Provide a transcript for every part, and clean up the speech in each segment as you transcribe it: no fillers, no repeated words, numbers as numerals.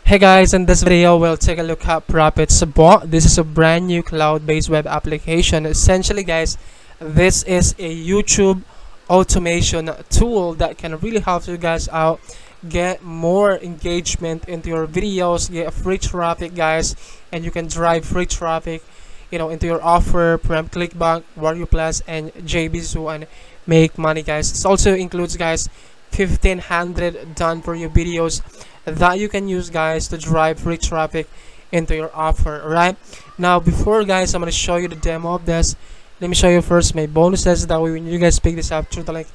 Hey guys, in this video we'll take a look at ProfitzBot. This is a brand new cloud-based web application. Essentially guys, this is a YouTube automation tool that can really help you guys out, get more engagement into your videos, get free traffic guys, and you can drive free traffic into your offer from Clickbank, Warrior Plus, and JBZoo and make money guys. This also includes guys 1500 done for your videos that you can use guys to drive free traffic into your offer. Right now, before guys I'm going to show you the demo of this, let me show you first my bonuses. That way when you guys pick this up through the link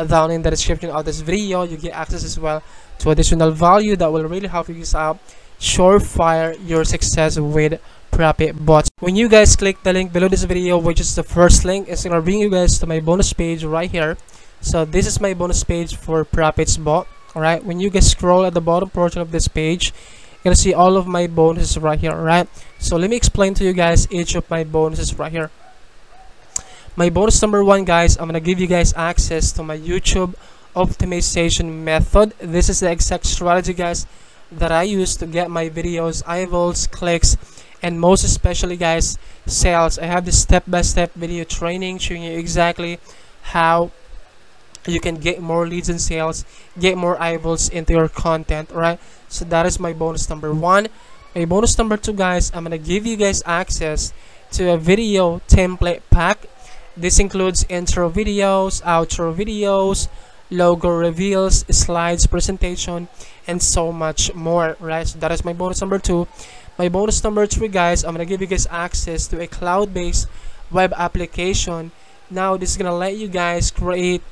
down in the description of this video, you get access as well to additional value that will really help you guys out surefire your success with ProfitzBot. When you guys click the link below this video, which is the first link, it's gonna bring you guys to my bonus page right here. So this is my bonus page for ProfitzBot. Alright, when you guys scroll at the bottom portion of this page, you're gonna see all of my bonuses right here. Alright, so let me explain to you guys each of my bonuses right here. My bonus number 1 guys, I'm gonna give you guys access to my YouTube optimization method. This is the exact strategy guys that I use to get my videos eyeballs, clicks, and most especially guys sales. I have this step-by-step video training showing you exactly how you can get more leads and sales, get more eyeballs into your content. Right, so that is my bonus number 1. My bonus number 2 guys, I'm gonna give you guys access to a video template pack. This includes intro videos, outro videos, logo reveals, slides, presentation, and so much more. Right, so that is my bonus number 2. My bonus number 3 guys, I'm gonna give you guys access to a cloud-based web application. Now this is gonna let you guys create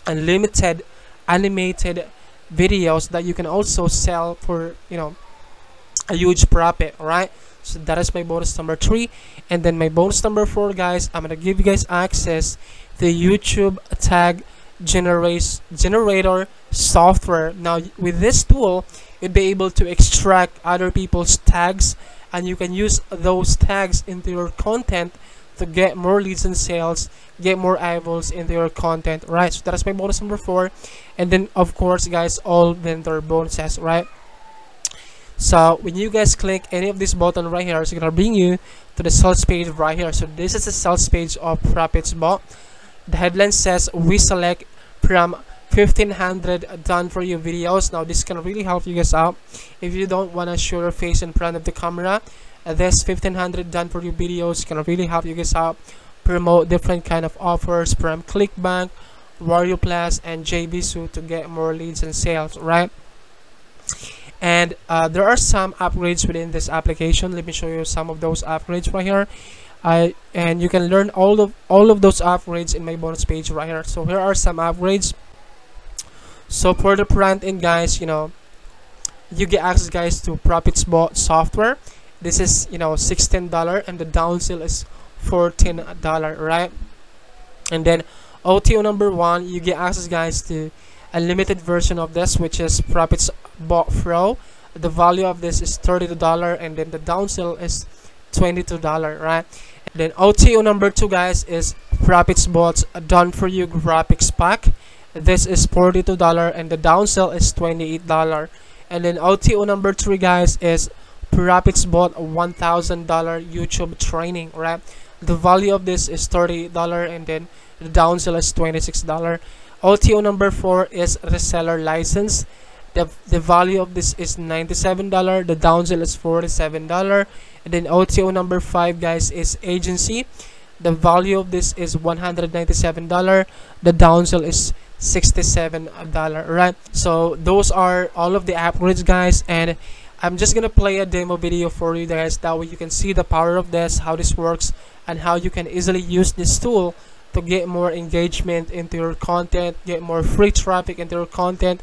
unlimited animated videos that you can also sell for a huge profit. Right, so that is my bonus number 3. And then my bonus number 4 guys, I'm gonna give you guys access to YouTube tag generator software. Now with this tool you'll be able to extract other people's tags, and you can use those tags into your content to get more leads and sales, get more eyeballs into your content. Right, so that is my bonus number 4. And then of course guys, all vendor bonuses. Right, so when you guys click any of this button right here, it's gonna bring you to the sales page right here. So this is the sales page of ProfitzBot. The headline says we select from 1500 done for you videos. Now this can really help you guys out if you don't want to show your face in front of the camera. This 1500 done for you videos can really help you guys out promote different kind of offers from Clickbank, Warrior Plus, and JBZoo to get more leads and sales. Right, and there are some upgrades within this application. Let me show you some of those upgrades right here. And you can learn all of those upgrades in my bonus page right here. So here are some upgrades. So for the front end guys, you get access guys to ProfitzBot software. This is $16 and the downsell is $14. Right, and then OTO number 1, you get access guys to a limited version of this, which is ProfitzBot Pro. The value of this is $32, and then the downsell is $22. Right, and then OTO number 2 guys is ProfitzBot's done for you graphics pack. This is $42 and the downsell is $28. And then OTO number 3 guys is ProfitzBot $1000 YouTube training. Right, the value of this is $30 and then the downsell is $26. OTO number 4 is reseller license. The value of this is $97. The downsell is $47. And then OTO number 5 guys is agency. The value of this is $197. The downsell is $67. Right, so those are all of the upgrades guys, and I'm just gonna play a demo video for you guys. That way you can see the power of this, how this works, and how you can easily use this tool to get more engagement into your content, get more free traffic into your content,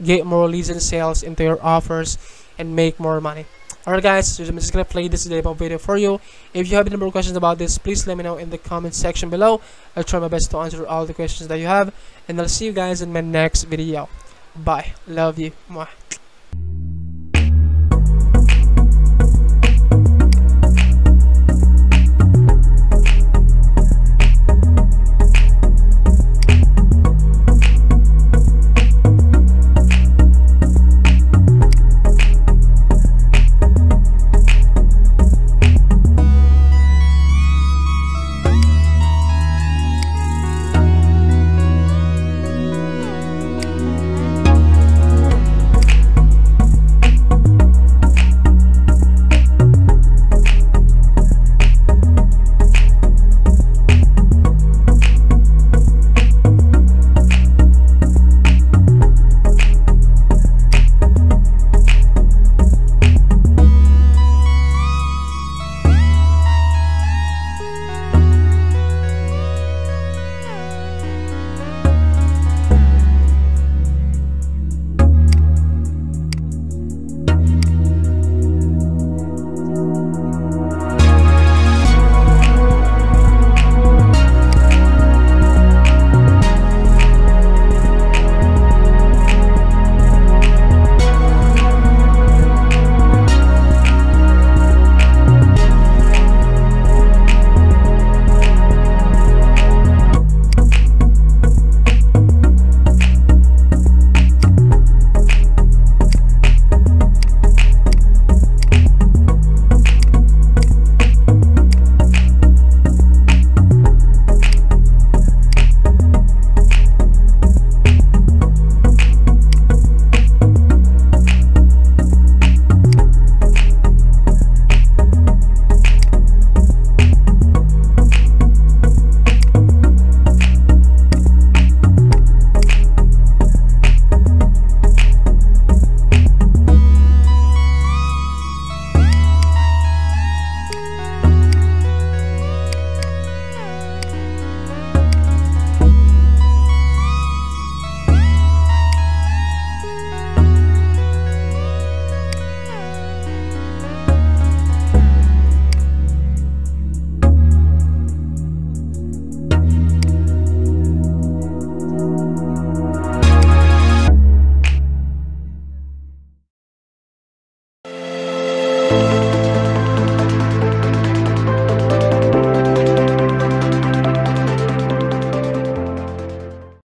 get more leads and sales into your offers, and make more money. Alright guys, so I'm just gonna play this demo video for you. If you have any more questions about this, please let me know in the comment section below. I'll try my best to answer all the questions that you have, and I'll see you guys in my next video. Bye, love you. Mwah.